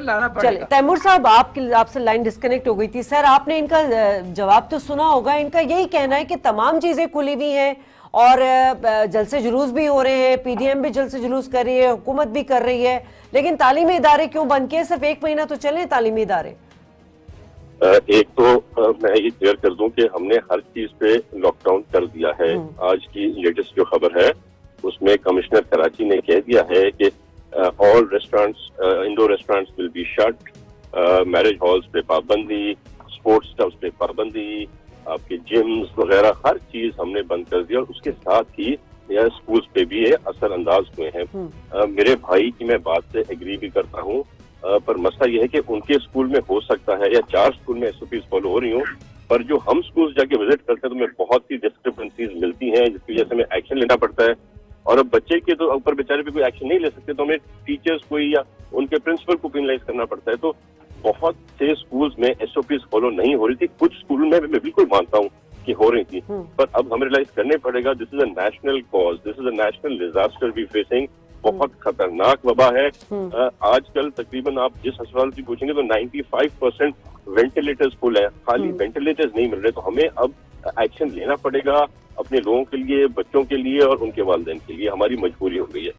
लाना चलिए पड़ेगा। तैमूर साहब, आपसे लाइन डिस्कनेक्ट हो गई थी सर। आपने इनका जवाब तो सुना होगा। इनका यही कहना है कि तमाम चीजें खुली हुई हैं और जलसे जुलूस भी हो रहे हैं, पीडीएम भी जलसे जुलूस कर रही है, हुकूमत भी कर रही है, लेकिन तालीमी इदारे क्यों बंद किए? सिर्फ 1 महीना तो चले तालीमी इदारे। एक तो मैं ये क्लियर कर दूं कि हमने हर चीज पे लॉकडाउन कर दिया है। आज की लेटेस्ट जो खबर है उसमें कमिश्नर कराची ने कह दिया है कि all restaurants, indoor restaurants will be shut, marriage halls पे पाबंदी, स्पोर्ट्स क्लब्स पे पाबंदी, आपके जिम्स वगैरह हर चीज हमने बंद कर दिया। और उसके साथ ही यह स्कूल्स पे भी ये असर अंदाज हुए हैं। मेरे भाई की मैं बात से एग्री भी करता हूँ, पर मसला यह है कि उनके स्कूल में हो सकता है या 4 स्कूल में एसओपीज फॉलो हो रही हूँ, पर जो हम स्कूल जाके विजिट करते हैं तो हमें बहुत सी डिस्क्रिपेंसीज मिलती हैं जिसकी वजह से हमें एक्शन लेना पड़ता है। और अब बच्चे के तो ऊपर बेचारे पे कोई एक्शन नहीं ले सकते, तो हमें टीचर्स को या उनके प्रिंसिपल को पेनलाइज करना पड़ता है। तो बहुत से स्कूल्स में एसओपीज फॉलो नहीं हो रही थी, कुछ स्कूल में मैं बिल्कुल मानता हूँ कि हो रही थी, पर अब हमें रियलाइज करने पड़ेगा this is a national cause, this is a national disaster we facing. बहुत खतरनाक वबा है। आजकल तकरीबन आप जिस अस्पताल से पूछेंगे तो 95% वेंटिलेटर्स फुल है, खाली वेंटिलेटर्स नहीं मिल रहे। तो हमें अब एक्शन लेना पड़ेगा अपने लोगों के लिए, बच्चों के लिए और उनके वालिदैन के लिए। हमारी मजबूरी हो गई है।